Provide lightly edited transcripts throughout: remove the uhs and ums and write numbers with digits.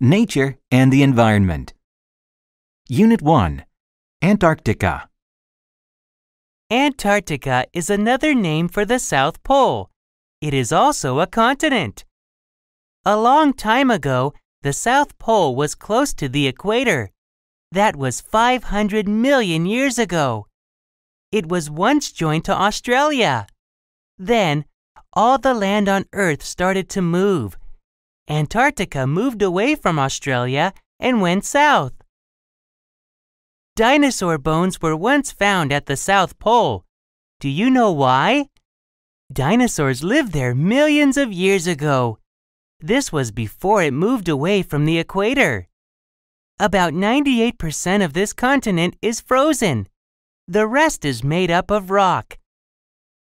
Nature and the Environment. Unit 1. Antarctica. Antarctica is another name for the South Pole. It is also a continent. A long time ago, the South Pole was close to the equator. That was 500 million years ago. It was once joined to Australia. Then, all the land on Earth started to move. Antarctica moved away from Australia and went south. Dinosaur bones were once found at the South Pole. Do you know why? Dinosaurs lived there millions of years ago. This was before it moved away from the equator. About 98% of this continent is frozen. The rest is made up of rock.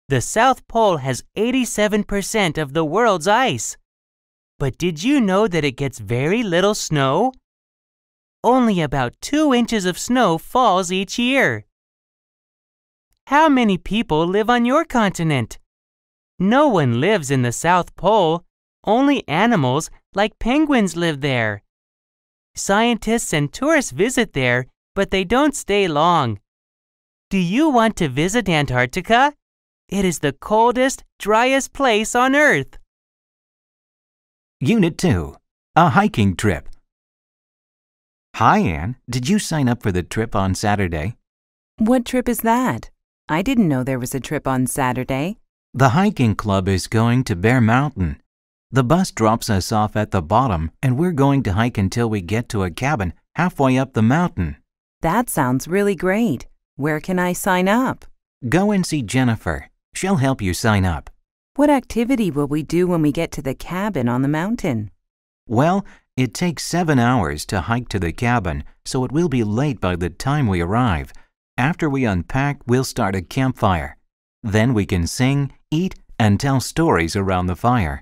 The South Pole has 87% of the world's ice. But did you know that it gets very little snow? Only about 2 inches of snow falls each year. How many people live on your continent? No one lives in the South Pole. Only animals like penguins live there. Scientists and tourists visit there, but they don't stay long. Do you want to visit Antarctica? It is the coldest, driest place on Earth. Unit 2. A hiking trip. Hi, Anne. Did you sign up for the trip on Saturday? What trip is that? I didn't know there was a trip on Saturday. The hiking club is going to Bear Mountain. The bus drops us off at the bottom, and we're going to hike until we get to a cabin halfway up the mountain. That sounds really great. Where can I sign up? Go and see Jennifer. She'll help you sign up. What activity will we do when we get to the cabin on the mountain? Well, it takes 7 hours to hike to the cabin, so it will be late by the time we arrive. After we unpack, we'll start a campfire. Then we can sing, eat, and tell stories around the fire.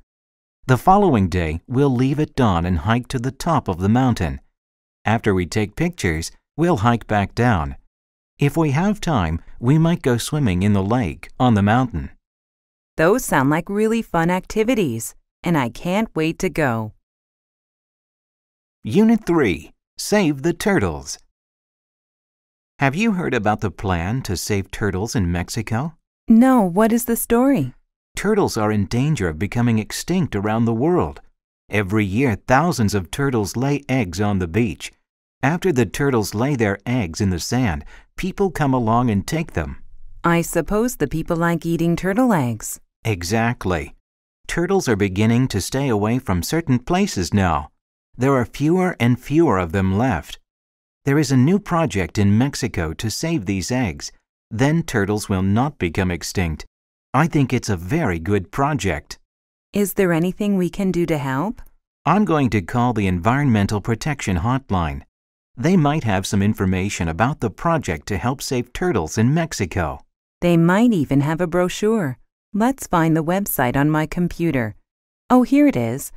The following day, we'll leave at dawn and hike to the top of the mountain. After we take pictures, we'll hike back down. If we have time, we might go swimming in the lake on the mountain. Those sound like really fun activities, and I can't wait to go. Unit 3. Save the Turtles. Have you heard about the plan to save turtles in Mexico? No, what is the story? Turtles are in danger of becoming extinct around the world. Every year, thousands of turtles lay eggs on the beach. After the turtles lay their eggs in the sand, people come along and take them. I suppose the people like eating turtle eggs. Exactly. Turtles are beginning to stay away from certain places now. There are fewer and fewer of them left. There is a new project in Mexico to save these eggs. Then turtles will not become extinct. I think it's a very good project. Is there anything we can do to help? I'm going to call the Environmental Protection Hotline. They might have some information about the project to help save turtles in Mexico. They might even have a brochure. Let's find the website on my computer. Oh, here it is.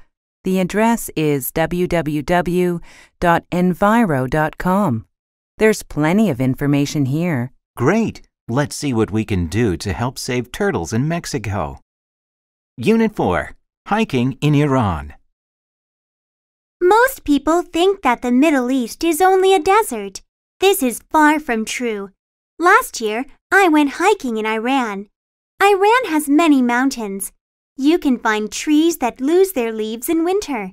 The address is www.enviro.com. There's plenty of information here. Great! Let's see what we can do to help save turtles in Mexico. Unit 4. Hiking in Iran. Most people think that the Middle East is only a desert. This is far from true. Last year, I went hiking in Iran. Iran has many mountains. You can find trees that lose their leaves in winter.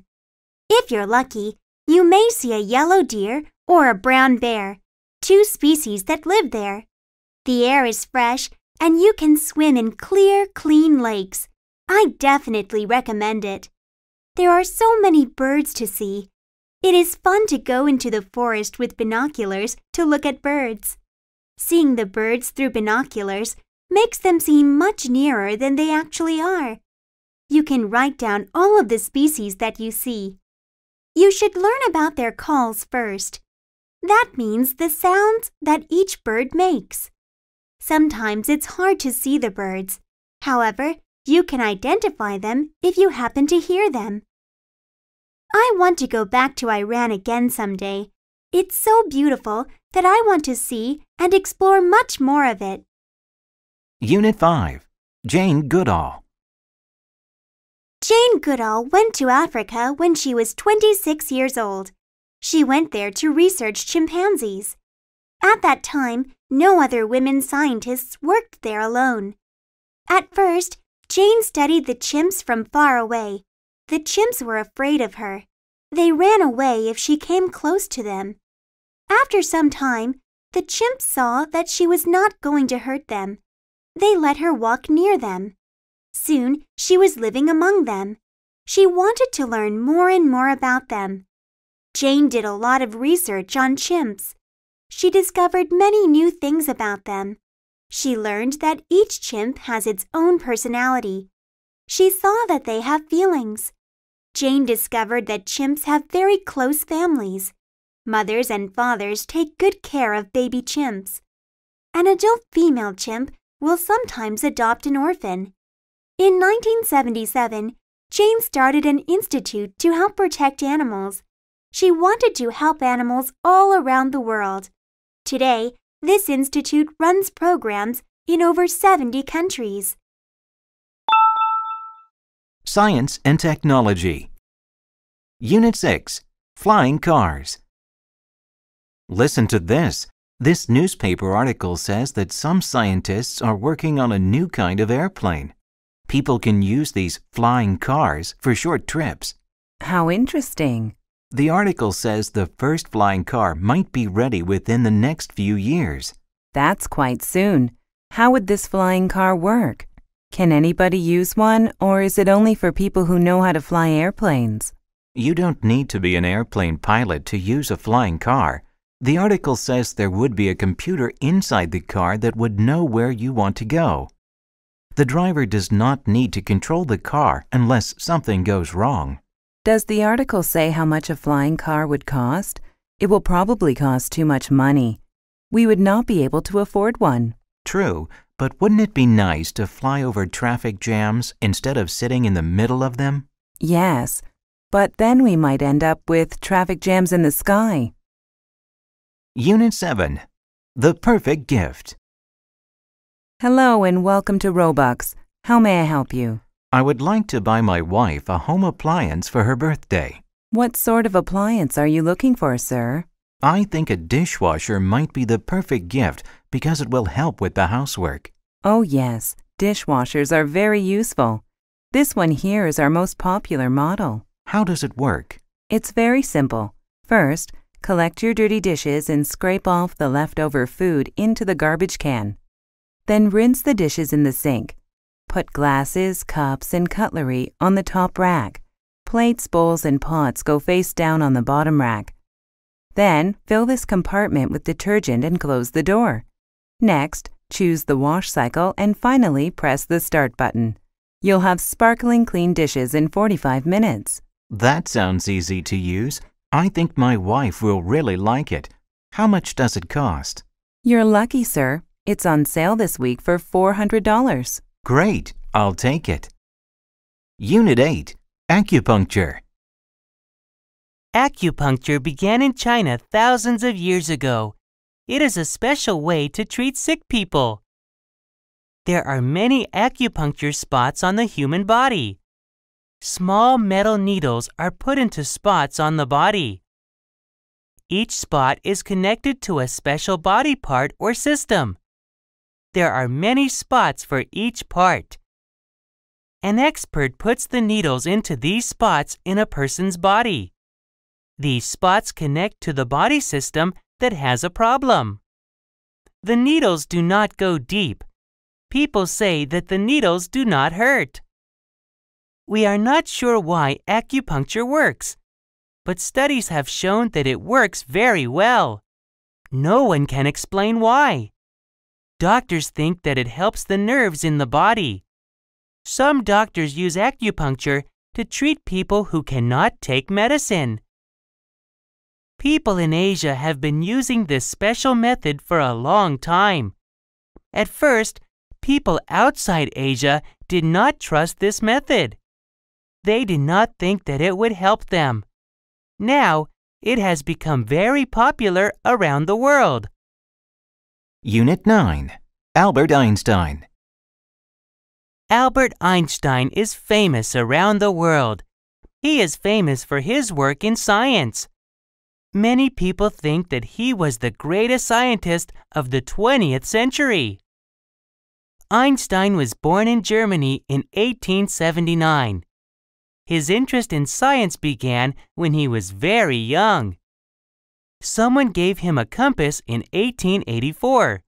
If you're lucky, you may see a yellow deer or a brown bear, 2 species that live there. The air is fresh and you can swim in clear, clean lakes. I definitely recommend it. There are so many birds to see. It is fun to go into the forest with binoculars to look at birds. Seeing the birds through binoculars makes them seem much nearer than they actually are. You can write down all of the species that you see. You should learn about their calls first. That means the sounds that each bird makes. Sometimes it's hard to see the birds. However, you can identify them if you happen to hear them. I want to go back to Iran again someday. It's so beautiful that I want to see and explore much more of it. Unit 5. Jane Goodall. Jane Goodall went to Africa when she was 26 years old. She went there to research chimpanzees. At that time, no other women scientists worked there alone. At first, Jane studied the chimps from far away. The chimps were afraid of her. They ran away if she came close to them. After some time, the chimps saw that she was not going to hurt them. They let her walk near them. Soon, she was living among them. She wanted to learn more and more about them. Jane did a lot of research on chimps. She discovered many new things about them. She learned that each chimp has its own personality. She saw that they have feelings. Jane discovered that chimps have very close families. Mothers and fathers take good care of baby chimps. An adult female chimp will sometimes adopt an orphan. In 1977, Jane started an institute to help protect animals. She wanted to help animals all around the world. Today, this institute runs programs in over 70 countries. Science and Technology. Unit 6. Flying Cars. Listen to this. This newspaper article says that some scientists are working on a new kind of airplane. People can use these flying cars for short trips. How interesting. The article says the first flying car might be ready within the next few years. That's quite soon. How would this flying car work? Can anybody use one, or is it only for people who know how to fly airplanes? You don't need to be an airplane pilot to use a flying car. The article says there would be a computer inside the car that would know where you want to go. The driver does not need to control the car unless something goes wrong. Does the article say how much a flying car would cost? It will probably cost too much money. We would not be able to afford one. True, but wouldn't it be nice to fly over traffic jams instead of sitting in the middle of them? Yes, but then we might end up with traffic jams in the sky. Unit 7. The Perfect Gift. Hello and welcome to Robux. How may I help you? I would like to buy my wife a home appliance for her birthday. What sort of appliance are you looking for, sir? I think a dishwasher might be the perfect gift because it will help with the housework. Oh yes, dishwashers are very useful. This one here is our most popular model. How does it work? It's very simple. First, collect your dirty dishes and scrape off the leftover food into the garbage can. Then rinse the dishes in the sink. Put glasses, cups, and cutlery on the top rack. Plates, bowls, and pots go face down on the bottom rack. Then, fill this compartment with detergent and close the door. Next, choose the wash cycle and finally press the start button. You'll have sparkling clean dishes in 45 minutes. That sounds easy to use. I think my wife will really like it. How much does it cost? You're lucky, sir. It's on sale this week for $400. Great, I'll take it. Unit 8. Acupuncture. Acupuncture began in China thousands of years ago. It is a special way to treat sick people. There are many acupuncture spots on the human body. Small metal needles are put into spots on the body. Each spot is connected to a special body part or system. There are many spots for each part. An expert puts the needles into these spots in a person's body. These spots connect to the body system that has a problem. The needles do not go deep. People say that the needles do not hurt. We are not sure why acupuncture works, but studies have shown that it works very well. No one can explain why. Doctors think that it helps the nerves in the body. Some doctors use acupuncture to treat people who cannot take medicine. People in Asia have been using this special method for a long time. At first, people outside Asia did not trust this method. They did not think that it would help them. Now, it has become very popular around the world. Unit 9. Albert Einstein. Albert Einstein is famous around the world. He is famous for his work in science. Many people think that he was the greatest scientist of the 20th century. Einstein was born in Germany in 1879. His interest in science began when he was very young. Someone gave him a compass in 1884.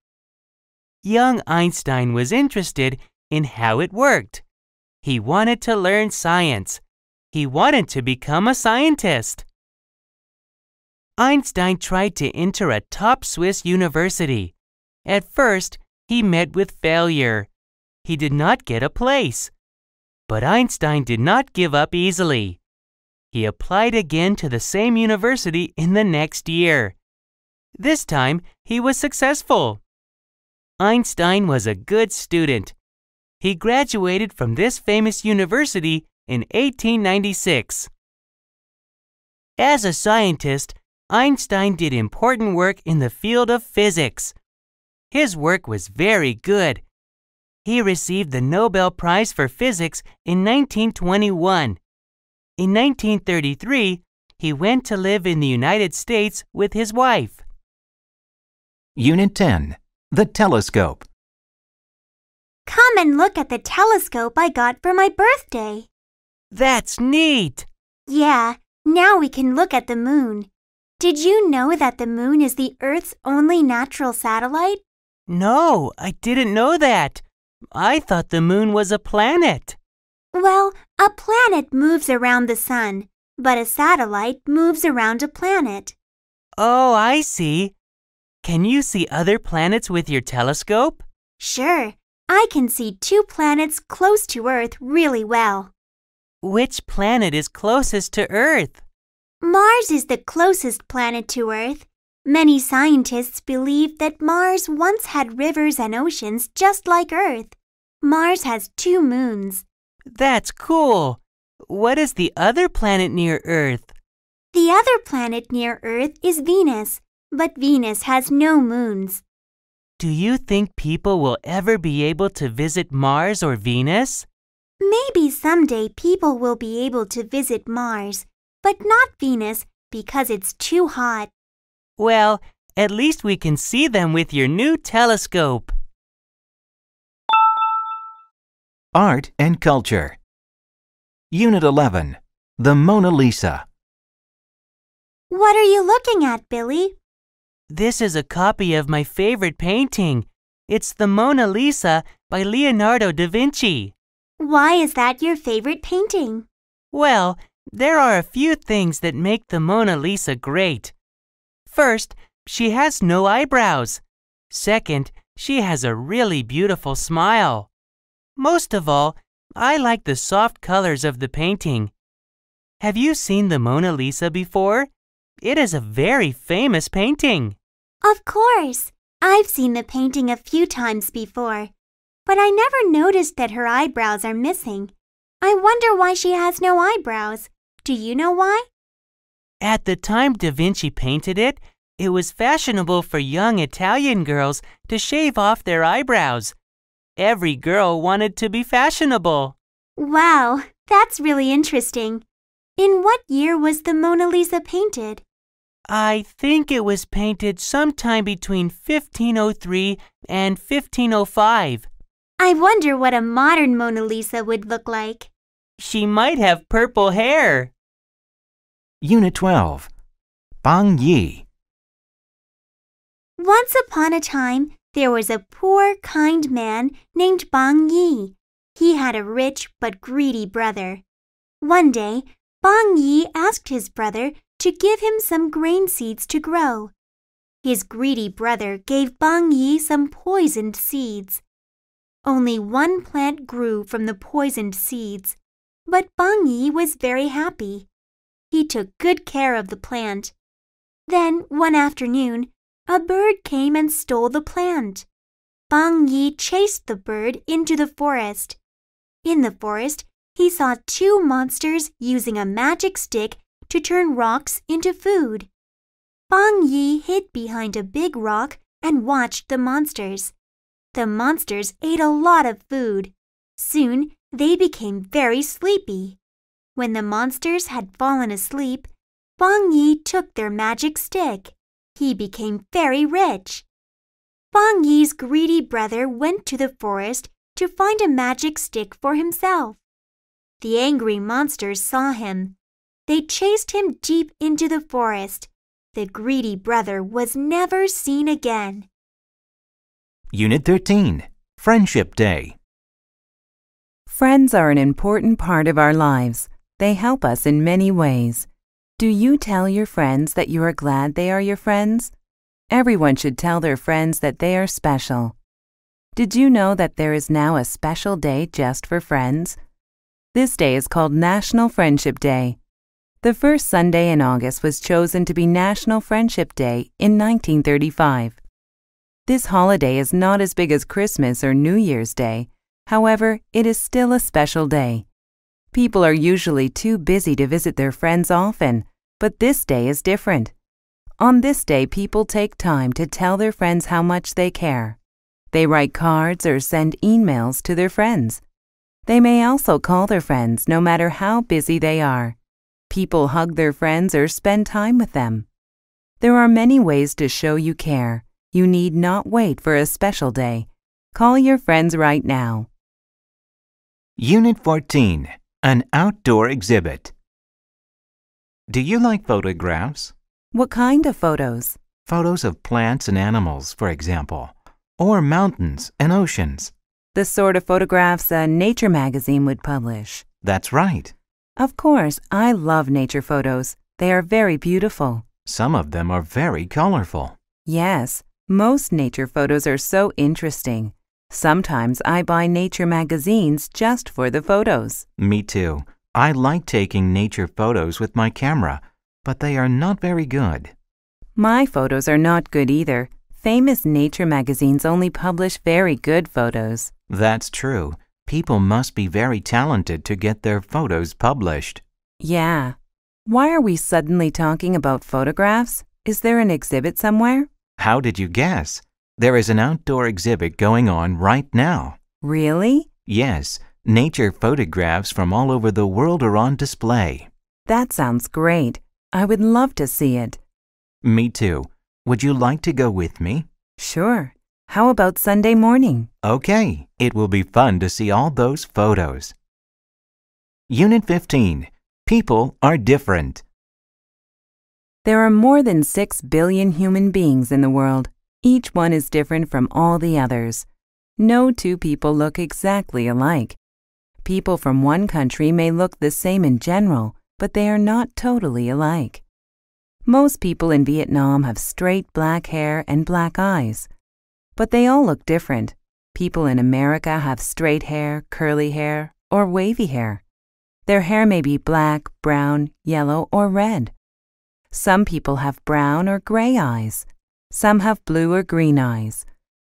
Young Einstein was interested in how it worked. He wanted to learn science. He wanted to become a scientist. Einstein tried to enter a top Swiss university. At first, he met with failure. He did not get a place. But Einstein did not give up easily. He applied again to the same university in the next year. This time, he was successful. Einstein was a good student. He graduated from this famous university in 1896. As a scientist, Einstein did important work in the field of physics. His work was very good. He received the Nobel Prize for Physics in 1921. In 1933, he went to live in the United States with his wife. Unit 10. The telescope. Come and look at the telescope I got for my birthday. That's neat! Yeah, now we can look at the moon. Did you know that the moon is the Earth's only natural satellite? No, I didn't know that. I thought the moon was a planet. Well, a planet moves around the sun, but a satellite moves around a planet. Oh, I see. Can you see other planets with your telescope? Sure, I can see 2 planets close to Earth really well. Which planet is closest to Earth? Mars is the closest planet to Earth. Many scientists believe that Mars once had rivers and oceans just like Earth. Mars has 2 moons. That's cool. What is the other planet near Earth? The other planet near Earth is Venus, but Venus has no moons. Do you think people will ever be able to visit Mars or Venus? Maybe someday people will be able to visit Mars, but not Venus because it's too hot. Well, at least we can see them with your new telescope. Art and Culture. Unit 11. The Mona Lisa. What are you looking at, Billy? This is a copy of my favorite painting. It's the Mona Lisa by Leonardo da Vinci. Why is that your favorite painting? Well, there are a few things that make the Mona Lisa great. First, she has no eyebrows. Second, she has a really beautiful smile. Most of all, I like the soft colors of the painting. Have you seen the Mona Lisa before? It is a very famous painting. Of course. I've seen the painting a few times before, but I never noticed that her eyebrows are missing. I wonder why she has no eyebrows. Do you know why? At the time Da Vinci painted it, it was fashionable for young Italian girls to shave off their eyebrows. Every girl wanted to be fashionable. Wow, that's really interesting. In what year was the Mona Lisa painted? I think it was painted sometime between 1503 and 1505. I wonder what a modern Mona Lisa would look like. She might have purple hair. Unit 12. Bang Yi. Once upon a time, there was a poor, kind man named Bang Yi. He had a rich but greedy brother. One day, Bang Yi asked his brother to give him some grain seeds to grow. His greedy brother gave Bang Yi some poisoned seeds. Only one plant grew from the poisoned seeds, but Bang Yi was very happy. He took good care of the plant. Then, one afternoon, a bird came and stole the plant. Bang Yi chased the bird into the forest. In the forest, he saw 2 monsters using a magic stick to turn rocks into food. Bang Yi hid behind a big rock and watched the monsters. The monsters ate a lot of food. Soon they became very sleepy. When the monsters had fallen asleep, Bong Yi took their magic stick. He became very rich. Bong Yi's greedy brother went to the forest to find a magic stick for himself. The angry monsters saw him. They chased him deep into the forest. The greedy brother was never seen again. Unit 13, Friendship Day. Friends are an important part of our lives. They help us in many ways. Do you tell your friends that you are glad they are your friends? Everyone should tell their friends that they are special. Did you know that there is now a special day just for friends? This day is called National Friendship Day. The first Sunday in August was chosen to be National Friendship Day in 1935. This holiday is not as big as Christmas or New Year's Day. However, it is still a special day. People are usually too busy to visit their friends often, but this day is different. On this day, people take time to tell their friends how much they care. They write cards or send emails to their friends. They may also call their friends no matter how busy they are. People hug their friends or spend time with them. There are many ways to show you care. You need not wait for a special day. Call your friends right now. Unit 14, An Outdoor Exhibit. Do you like photographs? What kind of photos? Photos of plants and animals, for example, or mountains and oceans. The sort of photographs a nature magazine would publish. That's right. Of course, I love nature photos. They are very beautiful. Some of them are very colorful. Yes, most nature photos are so interesting. Sometimes I buy nature magazines just for the photos. Me too. I like taking nature photos with my camera, but they are not very good. My photos are not good either. Famous nature magazines only publish very good photos. That's true. People must be very talented to get their photos published. Yeah. Why are we suddenly talking about photographs? Is there an exhibit somewhere? How did you guess? There is an outdoor exhibit going on right now. Really? Yes, nature photographs from all over the world are on display. That sounds great. I would love to see it. Me too. Would you like to go with me? Sure. How about Sunday morning? Okay, it will be fun to see all those photos. Unit 15, People are different. There are more than 6 billion human beings in the world. Each one is different from all the others. No two people look exactly alike. People from one country may look the same in general, but they are not totally alike. Most people in Vietnam have straight black hair and black eyes. But they all look different. People in America have straight hair, curly hair, or wavy hair. Their hair may be black, brown, yellow, or red. Some people have brown or gray eyes. Some have blue or green eyes.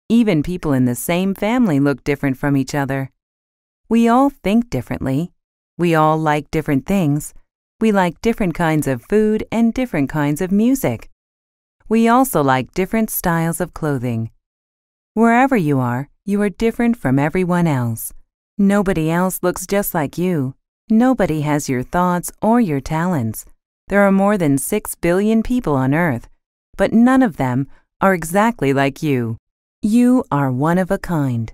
Even people in the same family look different from each other. We all think differently. We all like different things. We like different kinds of food and different kinds of music. We also like different styles of clothing. Wherever you are different from everyone else. Nobody else looks just like you. Nobody has your thoughts or your talents. There are more than 6 billion people on Earth, but none of them are exactly like you. You are one of a kind.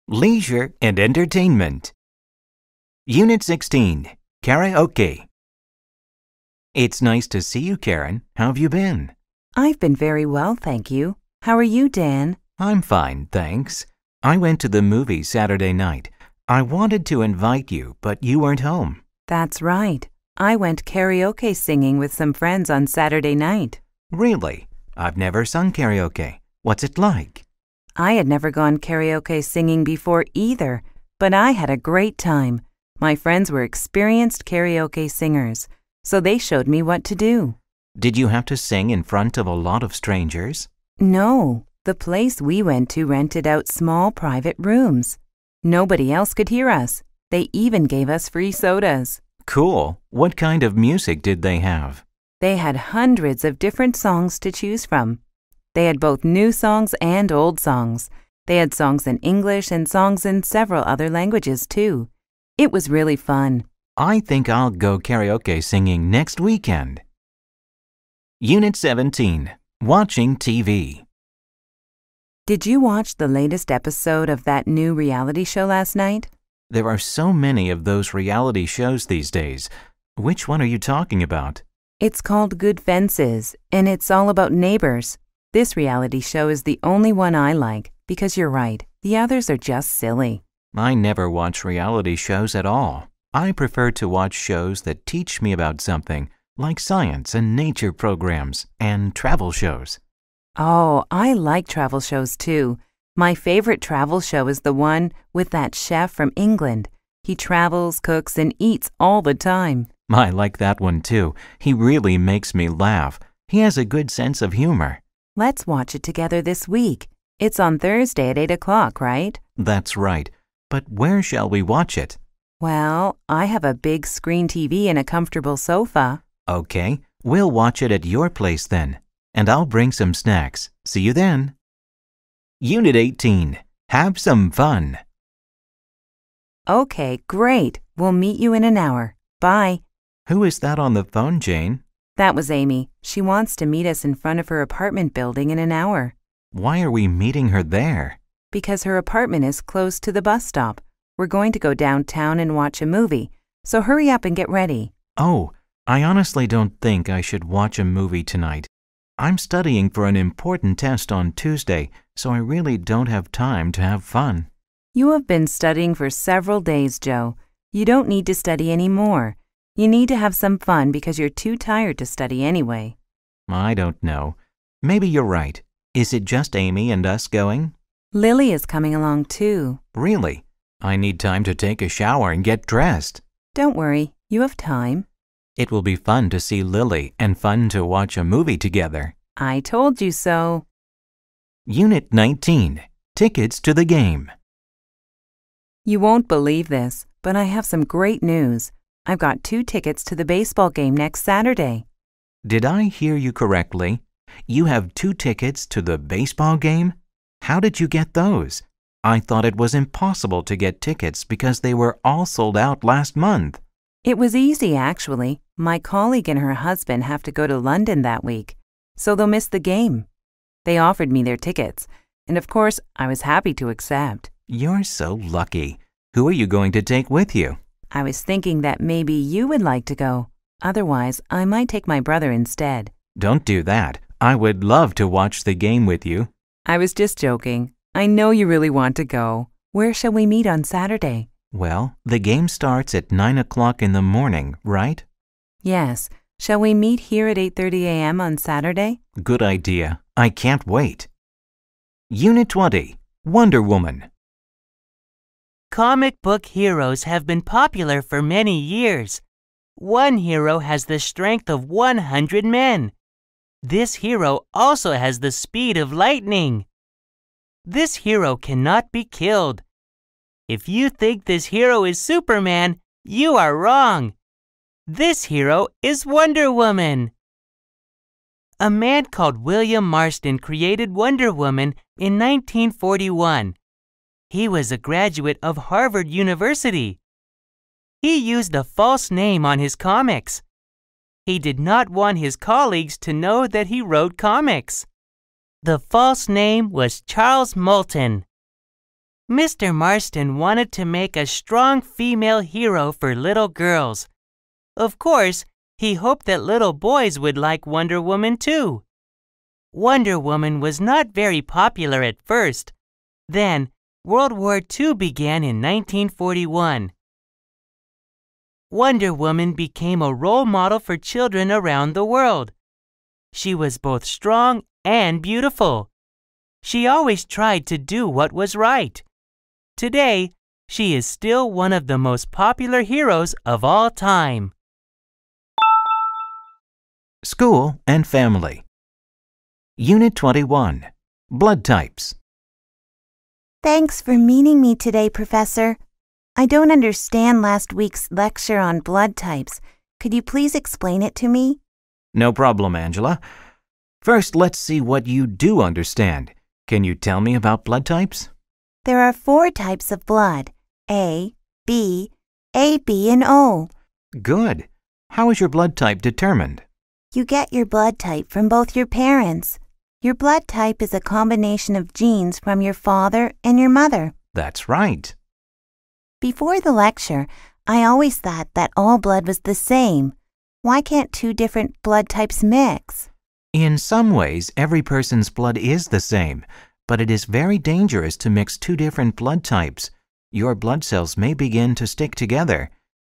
Leisure and Entertainment. Unit 16, Karaoke. It's nice to see you, Karen. How have you been? I've been very well, thank you. How are you, Dan? I'm fine, thanks. I went to the movies Saturday night. I wanted to invite you, but you weren't home. That's right. I went karaoke singing with some friends on Saturday night. Really? I've never sung karaoke. What's it like? I had never gone karaoke singing before either, but I had a great time. My friends were experienced karaoke singers, so they showed me what to do. Did you have to sing in front of a lot of strangers? No, the place we went to rented out small private rooms. Nobody else could hear us. They even gave us free sodas. Cool. What kind of music did they have? They had hundreds of different songs to choose from. They had both new songs and old songs. They had songs in English and songs in several other languages, too. It was really fun. I think I'll go karaoke singing next weekend. Unit 17. Watching TV. Did you watch the latest episode of that new reality show last night? There are so many of those reality shows these days. Which one are you talking about? It's called Good Fences, and it's all about neighbors. This reality show is the only one I like, because you're right, the others are just silly. I never watch reality shows at all. I prefer to watch shows that teach me about something, like science and nature programs and travel shows. Oh, I like travel shows too. My favorite travel show is the one with that chef from England. He travels, cooks, and eats all the time. I like that one too. He really makes me laugh. He has a good sense of humor. Let's watch it together this week. It's on Thursday at 8 o'clock, right? That's right. But where shall we watch it? Well, I have a big screen TV and a comfortable sofa. Okay, we'll watch it at your place then. And I'll bring some snacks. See you then. Unit 18. Have some fun. Okay, great. We'll meet you in an hour. Bye. Who is that on the phone, Jane? That was Amy. She wants to meet us in front of her apartment building in an hour. Why are we meeting her there? Because her apartment is close to the bus stop. We're going to go downtown and watch a movie. So hurry up and get ready. Oh, I honestly don't think I should watch a movie tonight. I'm studying for an important test on Tuesday, so I really don't have time to have fun. You have been studying for several days, Joe. You don't need to study anymore. You need to have some fun because you're too tired to study anyway. I don't know. Maybe you're right. Is it just Amy and us going? Lily is coming along too. Really? I need time to take a shower and get dressed. Don't worry, you have time. It will be fun to see Lily and fun to watch a movie together. I told you so. Unit 19. Tickets to the game. You won't believe this, but I have some great news. I've got 2 tickets to the baseball game next Saturday. Did I hear you correctly? You have 2 tickets to the baseball game? How did you get those? I thought it was impossible to get tickets because they were all sold out last month. It was easy, actually. My colleague and her husband have to go to London that week, so they'll miss the game. They offered me their tickets, and of course, I was happy to accept. You're so lucky. Who are you going to take with you? I was thinking that maybe you would like to go. Otherwise, I might take my brother instead. Don't do that. I would love to watch the game with you. I was just joking. I know you really want to go. Where shall we meet on Saturday? Well, the game starts at 9 o'clock in the morning, right? Yes. Shall we meet here at 8:30 a.m. on Saturday? Good idea. I can't wait. Unit 20. Wonder Woman. Comic book heroes have been popular for many years. One hero has the strength of 100 men. This hero also has the speed of lightning. This hero cannot be killed. If you think this hero is Superman, you are wrong. This hero is Wonder Woman. A man called William Marston created Wonder Woman in 1941. He was a graduate of Harvard University. He used a false name on his comics. He did not want his colleagues to know that he wrote comics. The false name was Charles Moulton. Mr. Marston wanted to make a strong female hero for little girls. Of course, he hoped that little boys would like Wonder Woman too. Wonder Woman was not very popular at first. Then, World War II began in 1941. Wonder Woman became a role model for children around the world. She was both strong and beautiful. She always tried to do what was right. Today, she is still one of the most popular heroes of all time. School and Family. Unit 21. Blood Types. Thanks for meeting me today, Professor. I don't understand last week's lecture on blood types. Could you please explain it to me? No problem, Angela. First, let's see what you do understand. Can you tell me about blood types? There are 4 types of blood: A, B, AB, and O. Good. How is your blood type determined? You get your blood type from both your parents. Your blood type is a combination of genes from your father and your mother. That's right. Before the lecture, I always thought that all blood was the same. Why can't 2 different blood types mix? In some ways, every person's blood is the same, but it is very dangerous to mix 2 different blood types. Your blood cells may begin to stick together.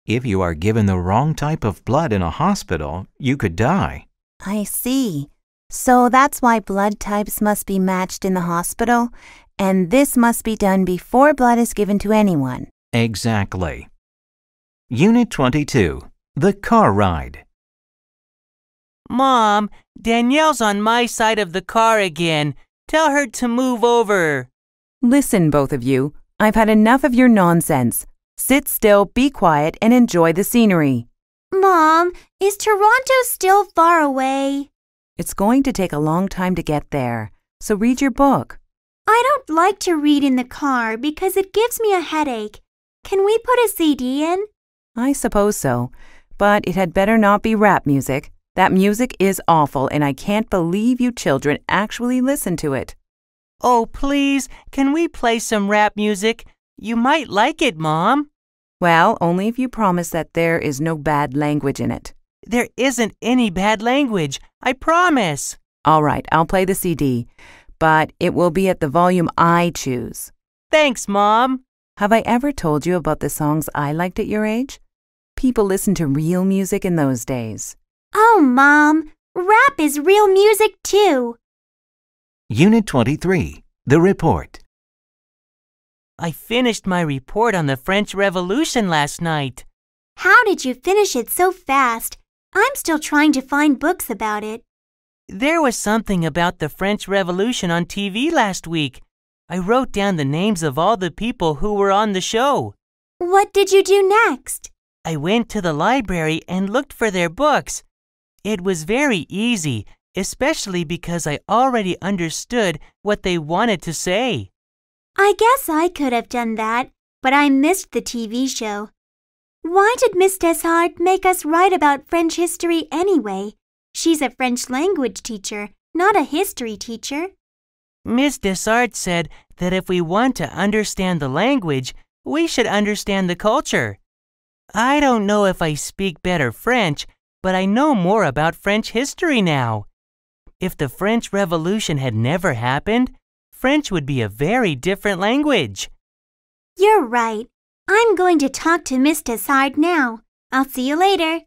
If you are given the wrong type of blood in a hospital, you could die. I see. So that's why blood types must be matched in the hospital, and this must be done before blood is given to anyone. Exactly. Unit 22. The car ride. Mom, Danielle's on my side of the car again. Tell her to move over. Listen, both of you. I've had enough of your nonsense. Sit still, be quiet, and enjoy the scenery. Mom, is Toronto still far away? It's going to take a long time to get there, so read your book. I don't like to read in the car because it gives me a headache. Can we put a CD in? I suppose so, but it had better not be rap music. That music is awful, and I can't believe you children actually listen to it. Oh, please, can we play some rap music? You might like it, Mom. Well, only if you promise that there is no bad language in it. There isn't any bad language, I promise. All right, I'll play the CD, but it will be at the volume I choose. Thanks, Mom. Have I ever told you about the songs I liked at your age? People listened to real music in those days. Oh, Mom, rap is real music too. Unit 23. The report. I finished my report on the French Revolution last night. How did you finish it so fast? I'm still trying to find books about it. There was something about the French Revolution on TV last week. I wrote down the names of all the people who were on the show. What did you do next? I went to the library and looked for their books. It was very easy, especially because I already understood what they wanted to say. I guess I could have done that, but I missed the TV show. Why did Miss Deshart make us write about French history anyway? She's a French language teacher, not a history teacher. Miss Deshart said that if we want to understand the language, we should understand the culture. I don't know if I speak better French, but I know more about French history now. If the French Revolution had never happened, French would be a very different language. You're right. I'm going to talk to Miss Deshart now. I'll see you later.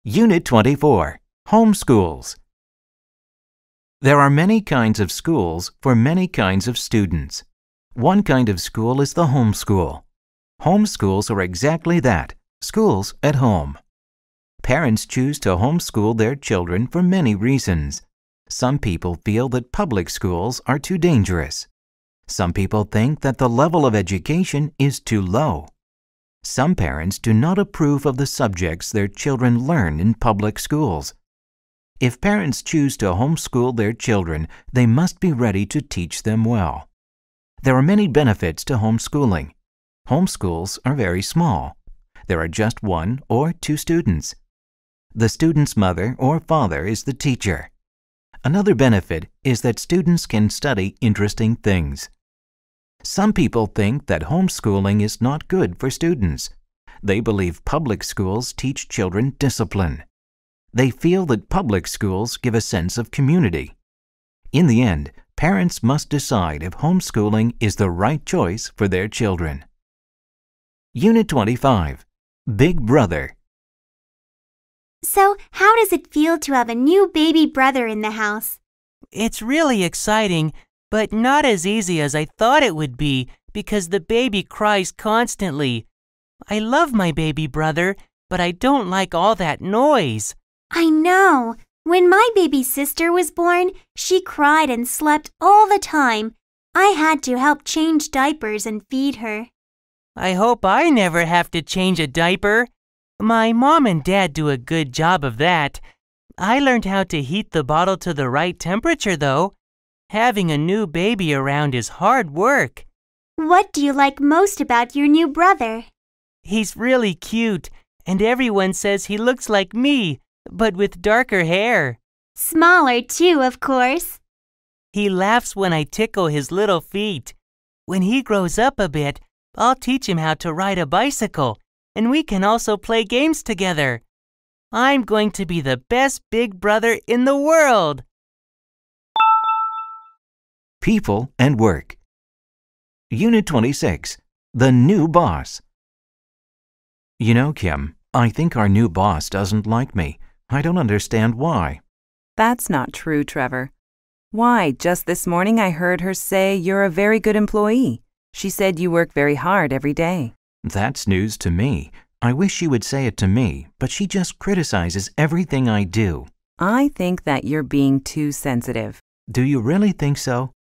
Unit 24. Homeschools. There are many kinds of schools for many kinds of students. One kind of school is the homeschool. Homeschools are exactly that, schools at home. Parents choose to homeschool their children for many reasons. Some people feel that public schools are too dangerous. Some people think that the level of education is too low. Some parents do not approve of the subjects their children learn in public schools. If parents choose to homeschool their children, they must be ready to teach them well. There are many benefits to homeschooling. Homeschools are very small. There are just 1 or 2 students. The student's mother or father is the teacher. Another benefit is that students can study interesting things. Some people think that homeschooling is not good for students. They believe public schools teach children discipline. They feel that public schools give a sense of community. In the end, parents must decide if homeschooling is the right choice for their children. Unit 25. Big Brother. So, how does it feel to have a new baby brother in the house? It's really exciting, but not as easy as I thought it would be because the baby cries constantly. I love my baby brother, but I don't like all that noise. I know. When my baby sister was born, she cried and slept all the time. I had to help change diapers and feed her. I hope I never have to change a diaper. My mom and dad do a good job of that. I learned how to heat the bottle to the right temperature, though. Having a new baby around is hard work. What do you like most about your new brother? He's really cute, and everyone says he looks like me, but with darker hair. Smaller too, of course. He laughs when I tickle his little feet. When he grows up a bit, I'll teach him how to ride a bicycle, and we can also play games together. I'm going to be the best big brother in the world. People and work. Unit 26. The new boss. You know, Kim, I think our new boss doesn't like me. I don't understand why. That's not true, Trevor. Why, just this morning I heard her say you're a very good employee. She said you work very hard every day. That's news to me. I wish she would say it to me, but she just criticizes everything I do. I think that you're being too sensitive. Do you really think so?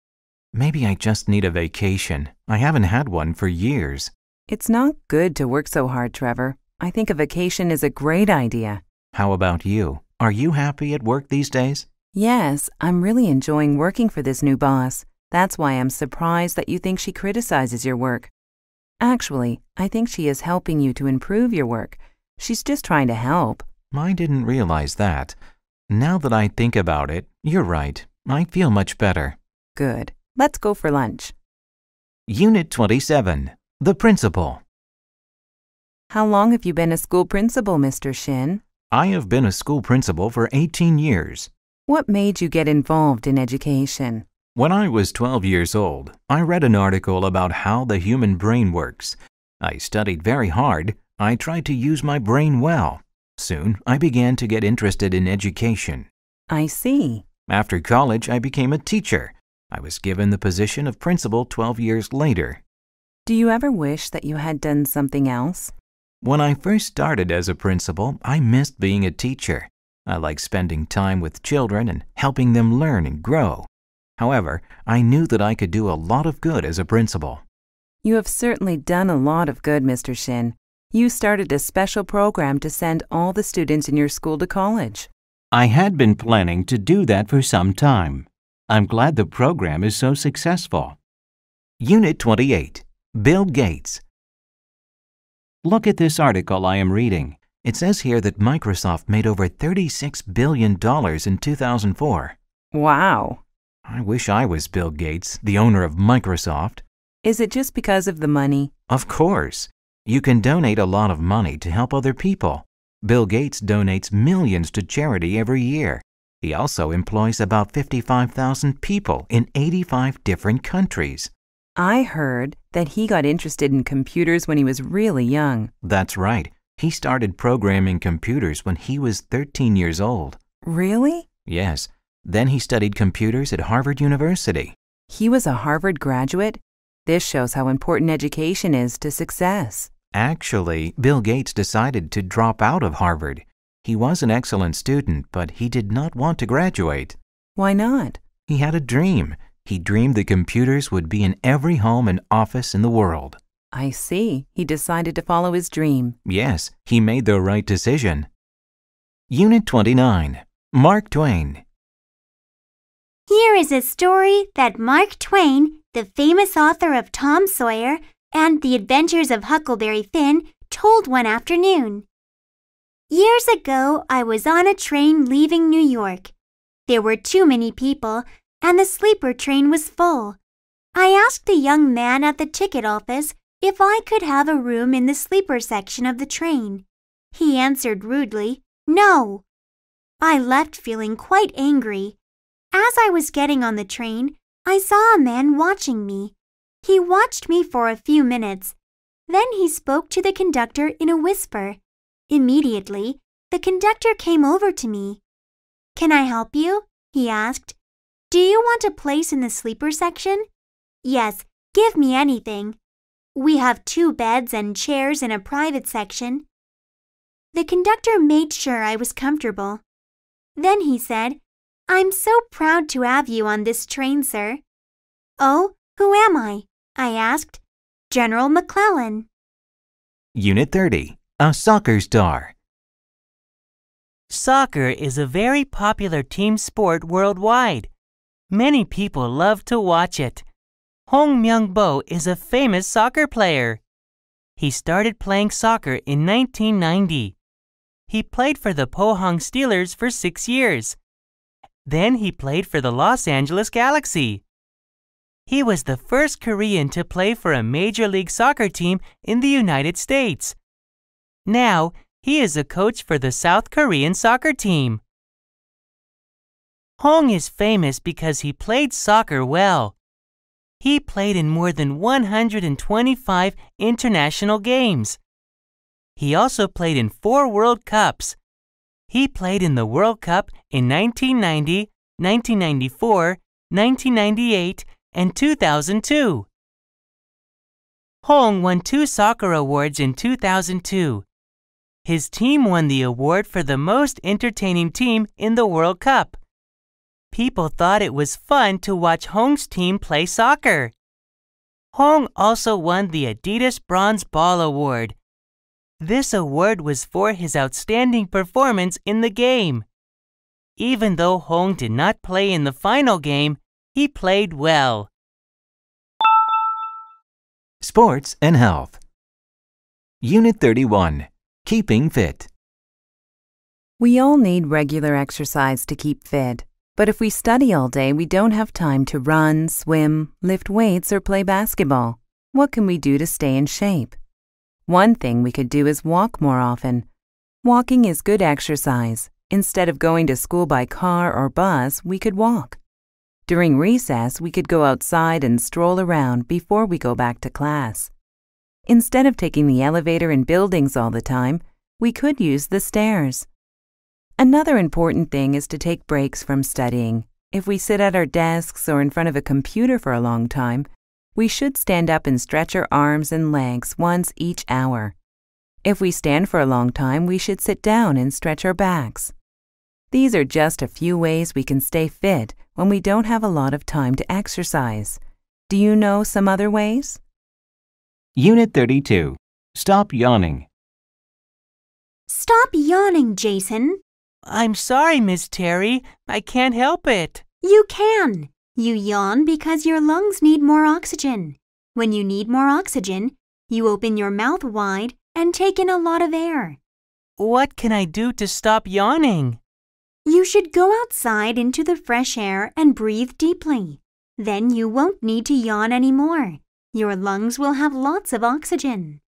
Maybe I just need a vacation. I haven't had one for years. It's not good to work so hard, Trevor. I think a vacation is a great idea. How about you? Are you happy at work these days? Yes, I'm really enjoying working for this new boss. That's why I'm surprised that you think she criticizes your work. Actually, I think she is helping you to improve your work. She's just trying to help. I didn't realize that. Now that I think about it, you're right. I feel much better. Good. Let's go for lunch. Unit 27. The Principal. How long have you been a school principal, Mr. Shin? I have been a school principal for 18 years. What made you get involved in education? When I was 12 years old, I read an article about how the human brain works. I studied very hard. I tried to use my brain well. Soon, I began to get interested in education. I see. After college, I became a teacher. I was given the position of principal 12 years later. Do you ever wish that you had done something else? When I first started as a principal, I missed being a teacher. I liked spending time with children and helping them learn and grow. However, I knew that I could do a lot of good as a principal. You have certainly done a lot of good, Mr. Shin. You started a special program to send all the students in your school to college. I had been planning to do that for some time. I'm glad the program is so successful. Unit 28. Bill Gates. Look at this article I am reading. It says here that Microsoft made over $36 billion in 2004. Wow. I wish I was Bill Gates, the owner of Microsoft. Is it just because of the money? Of course. You can donate a lot of money to help other people. Bill Gates donates millions to charity every year. He also employs about 55,000 people in 85 different countries. I heard that he got interested in computers when he was really young. That's right. He started programming computers when he was 13 years old. Really? Yes. Then he studied computers at Harvard University. He was a Harvard graduate? This shows how important education is to success. Actually, Bill Gates decided to drop out of Harvard. He was an excellent student, but he did not want to graduate. Why not? He had a dream. He dreamed the computers would be in every home and office in the world. I see. He decided to follow his dream. Yes, he made the right decision. Unit 29. Mark Twain. Here is a story that Mark Twain, the famous author of Tom Sawyer and The Adventures of Huckleberry Finn, told one afternoon. Years ago, I was on a train leaving New York. There were too many people, and the sleeper train was full. I asked the young man at the ticket office if I could have a room in the sleeper section of the train. He answered rudely, "No." I left feeling quite angry. As I was getting on the train, I saw a man watching me. He watched me for a few minutes. Then he spoke to the conductor in a whisper. Immediately, the conductor came over to me. "Can I help you?" he asked. "Do you want a place in the sleeper section?" "Yes, give me anything. We have 2 beds and chairs in a private section." The conductor made sure I was comfortable. Then he said, "I'm so proud to have you on this train, sir." "Oh, who am I?" I asked. "General McClellan." Unit 30. A soccer star. Soccer is a very popular team sport worldwide. Many people love to watch it. Hong Myung-bo is a famous soccer player. He started playing soccer in 1990. He played for the Pohang Steelers for 6 years. Then he played for the Los Angeles Galaxy. He was the first Korean to play for a Major League Soccer team in the United States. Now, he is a coach for the South Korean soccer team. Hong is famous because he played soccer well. He played in more than 125 international games. He also played in 4 World Cups. He played in the World Cup in 1990, 1994, 1998, and 2002. Hong won 2 soccer awards in 2002. His team won the award for the most entertaining team in the World Cup. People thought it was fun to watch Hong's team play soccer. Hong also won the Adidas Bronze Ball Award. This award was for his outstanding performance in the game. Even though Hong did not play in the final game, he played well. Sports and Health. Unit 31. Keeping Fit. We all need regular exercise to keep fit. But if we study all day, we don't have time to run, swim, lift weights, or play basketball. What can we do to stay in shape? One thing we could do is walk more often. Walking is good exercise. Instead of going to school by car or bus, we could walk. During recess, we could go outside and stroll around before we go back to class. Instead of taking the elevator in buildings all the time, we could use the stairs. Another important thing is to take breaks from studying. If we sit at our desks or in front of a computer for a long time, we should stand up and stretch our arms and legs once each hour. If we stand for a long time, we should sit down and stretch our backs. These are just a few ways we can stay fit when we don't have a lot of time to exercise. Do you know some other ways? Unit 32. Stop yawning. Stop yawning, Jason. I'm sorry, Miss Terry. I can't help it. You can. You yawn because your lungs need more oxygen. When you need more oxygen, you open your mouth wide and take in a lot of air. What can I do to stop yawning? You should go outside into the fresh air and breathe deeply. Then you won't need to yawn anymore. Your lungs will have lots of oxygen.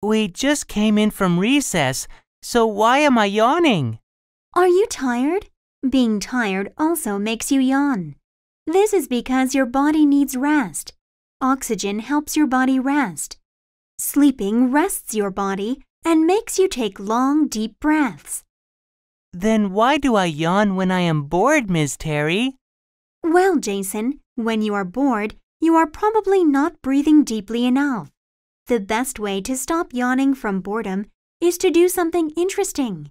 We just came in from recess, so why am I yawning? Are you tired? Being tired also makes you yawn. This is because your body needs rest. Oxygen helps your body rest. Sleeping rests your body and makes you take long, deep breaths. Then why do I yawn when I am bored, Miss Terry? Well, Jason, when you are bored, you are probably not breathing deeply enough. The best way to stop yawning from boredom is to do something interesting.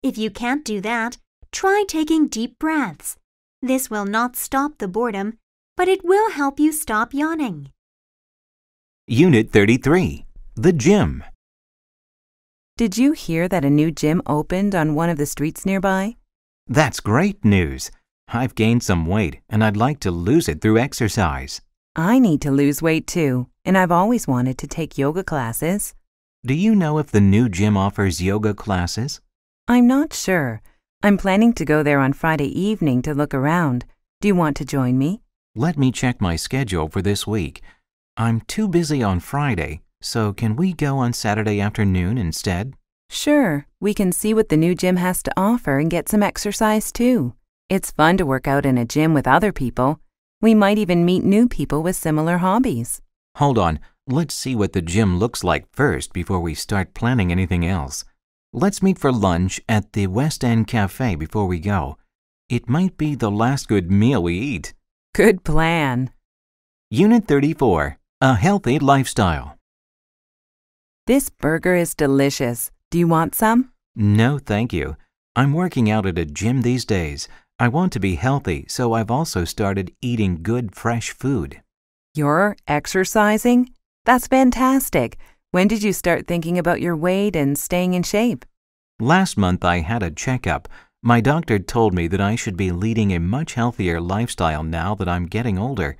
If you can't do that, try taking deep breaths. This will not stop the boredom, but it will help you stop yawning. Unit 33. The Gym. Did you hear that a new gym opened on one of the streets nearby? That's great news. I've gained some weight and I'd like to lose it through exercise. I need to lose weight too, and I've always wanted to take yoga classes. Do you know if the new gym offers yoga classes? I'm not sure. I'm planning to go there on Friday evening to look around. Do you want to join me? Let me check my schedule for this week. I'm too busy on Friday, so can we go on Saturday afternoon instead? Sure. We can see what the new gym has to offer and get some exercise too. It's fun to work out in a gym with other people. We might even meet new people with similar hobbies. Hold on. Let's see what the gym looks like first before we start planning anything else. Let's meet for lunch at the West End Cafe before we go. It might be the last good meal we eat. Good plan. Unit 34. A Healthy Lifestyle. This burger is delicious. Do you want some? No, thank you. I'm working out at a gym these days. I want to be healthy, so I've also started eating good, fresh food. You're exercising? That's fantastic. When did you start thinking about your weight and staying in shape? Last month I had a checkup. My doctor told me that I should be leading a much healthier lifestyle now that I'm getting older.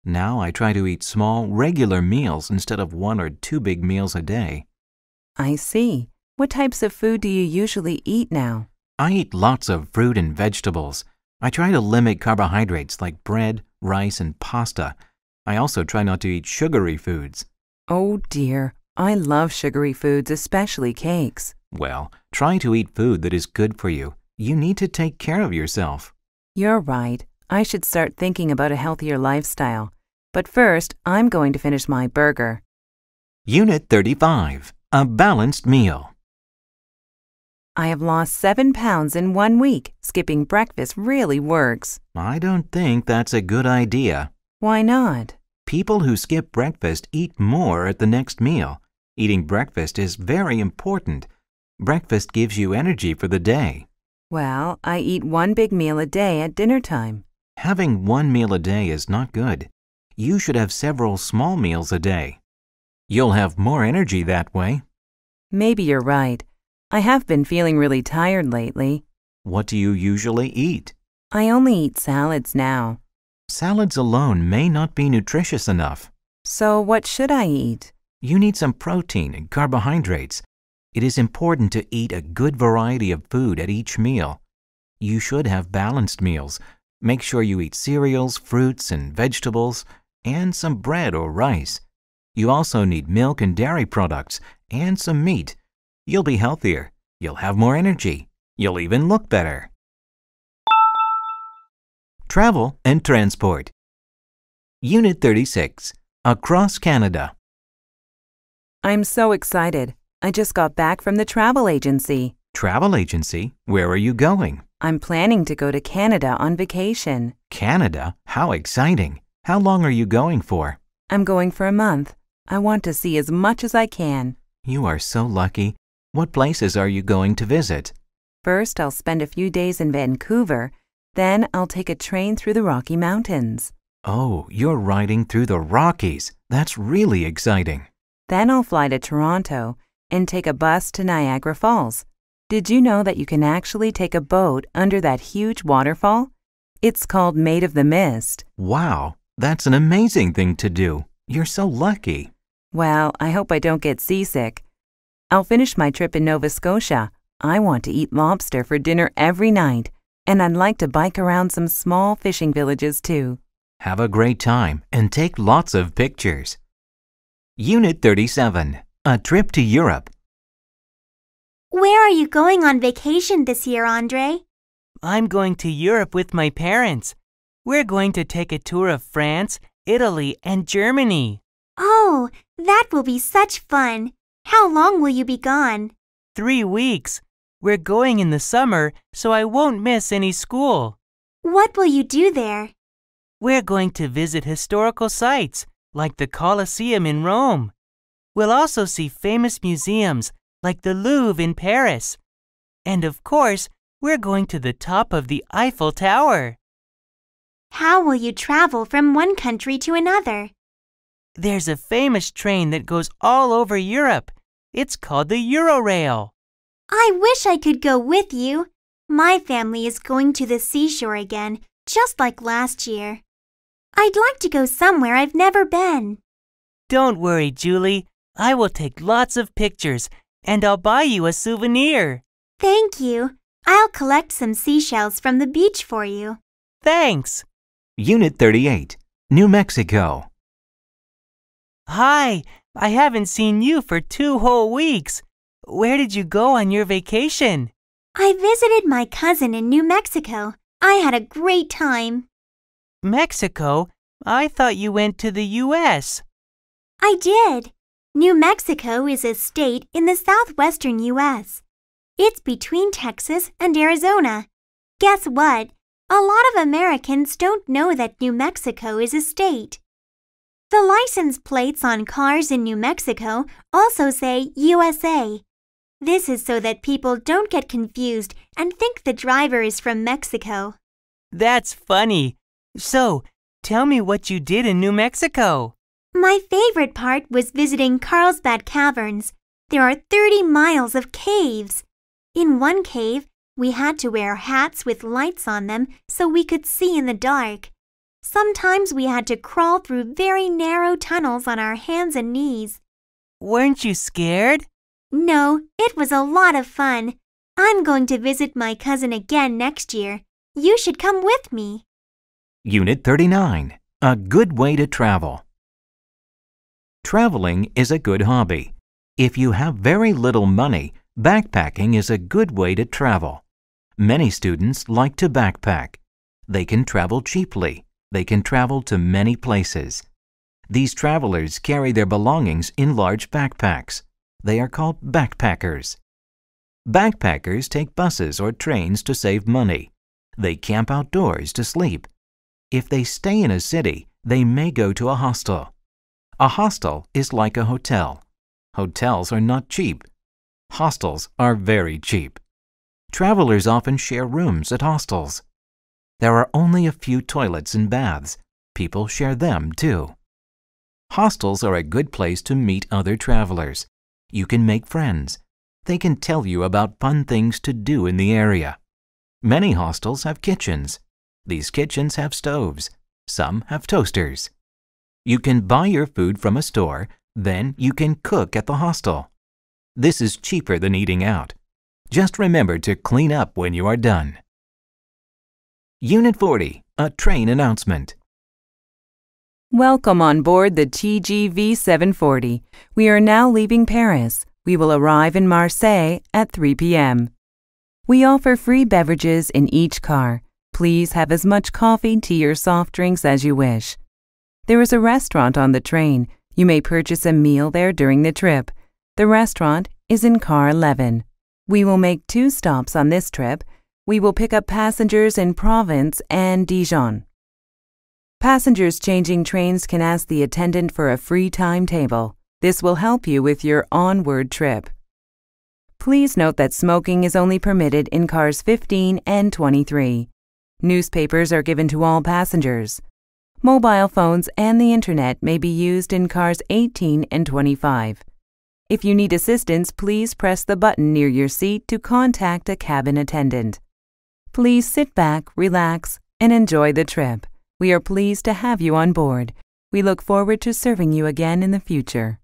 Now I try to eat small, regular meals instead of 1 or 2 big meals a day. I see. What types of food do you usually eat now? I eat lots of fruit and vegetables. I try to limit carbohydrates like bread, rice, and pasta. I also try not to eat sugary foods. Oh dear, I love sugary foods, especially cakes. Well, try to eat food that is good for you. You need to take care of yourself. You're right. I should start thinking about a healthier lifestyle. But first, I'm going to finish my burger. Unit 35. A balanced meal. I have lost 7 pounds in 1 week. Skipping breakfast really works. I don't think that's a good idea. Why not? People who skip breakfast eat more at the next meal. Eating breakfast is very important. Breakfast gives you energy for the day. Well, I eat 1 big meal a day at dinner time. Having 1 meal a day is not good. You should have several small meals a day. You'll have more energy that way. Maybe you're right. I have been feeling really tired lately. What do you usually eat? I only eat salads now. Salads alone may not be nutritious enough. So what should I eat? You need some protein and carbohydrates. It is important to eat a good variety of food at each meal. You should have balanced meals. Make sure you eat cereals, fruits, and vegetables, and some bread or rice. You also need milk and dairy products, and some meat. You'll be healthier. You'll have more energy. You'll even look better. Travel and Transport. Unit 36. Across Canada. I'm so excited. I just got back from the travel agency. Travel agency? Where are you going? I'm planning to go to Canada on vacation. Canada? How exciting! How long are you going for? I'm going for a month. I want to see as much as I can. You are so lucky. What places are you going to visit? First, I'll spend a few days in Vancouver. Then I'll take a train through the Rocky Mountains. Oh, you're riding through the Rockies. That's really exciting. Then I'll fly to Toronto and take a bus to Niagara Falls. Did you know that you can actually take a boat under that huge waterfall? It's called Maid of the Mist. Wow, that's an amazing thing to do. You're so lucky. Well, I hope I don't get seasick. I'll finish my trip in Nova Scotia. I want to eat lobster for dinner every night, and I'd like to bike around some small fishing villages too. Have a great time and take lots of pictures. Unit 37. A trip to Europe. Where are you going on vacation this year, Andre? I'm going to Europe with my parents. We're going to take a tour of France, Italy, and Germany. Oh, that will be such fun. How long will you be gone? 3 weeks. We're going in the summer, so I won't miss any school. What will you do there? We're going to visit historical sites, like the Colosseum in Rome. We'll also see famous museums, like the Louvre in Paris. And of course, we're going to the top of the Eiffel Tower. How will you travel from one country to another? There's a famous train that goes all over Europe. It's called the Eurorail. I wish I could go with you. My family is going to the seashore again, just like last year. I'd like to go somewhere I've never been. Don't worry, Julie. I will take lots of pictures, and I'll buy you a souvenir. Thank you. I'll collect some seashells from the beach for you. Thanks. Unit 38. New Mexico. Hi, I haven't seen you for 2 whole weeks. Where did you go on your vacation? I visited my cousin in New Mexico. I had a great time. Mexico? I thought you went to the U.S. I did. New Mexico is a state in the southwestern U.S. It's between Texas and Arizona. Guess what? A lot of Americans don't know that New Mexico is a state. The license plates on cars in New Mexico also say USA. This is so that people don't get confused and think the driver is from Mexico. That's funny. So, tell me what you did in New Mexico. My favorite part was visiting Carlsbad Caverns. There are 30 miles of caves. In one cave, We had to wear hats with lights on them so we could see in the dark. Sometimes we had to crawl through very narrow tunnels on our hands and knees. Weren't you scared? No, it was a lot of fun. I'm going to visit my cousin again next year. You should come with me. Unit 39. A good way to travel. Traveling is a good hobby. If you have very little money, backpacking is a good way to travel. Many students like to backpack. They can travel cheaply. They can travel to many places. These travelers carry their belongings in large backpacks. They are called backpackers. Backpackers take buses or trains to save money. They camp outdoors to sleep. If they stay in a city, they may go to a hostel. A hostel is like a hotel. Hotels are not cheap. Hostels are very cheap. Travelers often share rooms at hostels. There are only a few toilets and baths. People share them too. Hostels are a good place to meet other travelers. You can make friends. They can tell you about fun things to do in the area. Many hostels have kitchens. These kitchens have stoves. Some have toasters. You can buy your food from a store, then you can cook at the hostel. This is cheaper than eating out. Just remember to clean up when you are done. Unit 40. A train announcement. Welcome on board the TGV 740. We are now leaving Paris. We will arrive in Marseille at 3 p.m. We offer free beverages in each car. Please have as much coffee, tea, or soft drinks as you wish. There is a restaurant on the train. You may purchase a meal there during the trip. The restaurant is in car 11. We will make 2 stops on this trip. We will pick up passengers in Provence and Dijon. Passengers changing trains can ask the attendant for a free timetable. This will help you with your onward trip. Please note that smoking is only permitted in cars 15 and 23. Newspapers are given to all passengers. Mobile phones and the internet may be used in cars 18 and 25. If you need assistance, please press the button near your seat to contact a cabin attendant. Please sit back, relax, and enjoy the trip. We are pleased to have you on board. We look forward to serving you again in the future.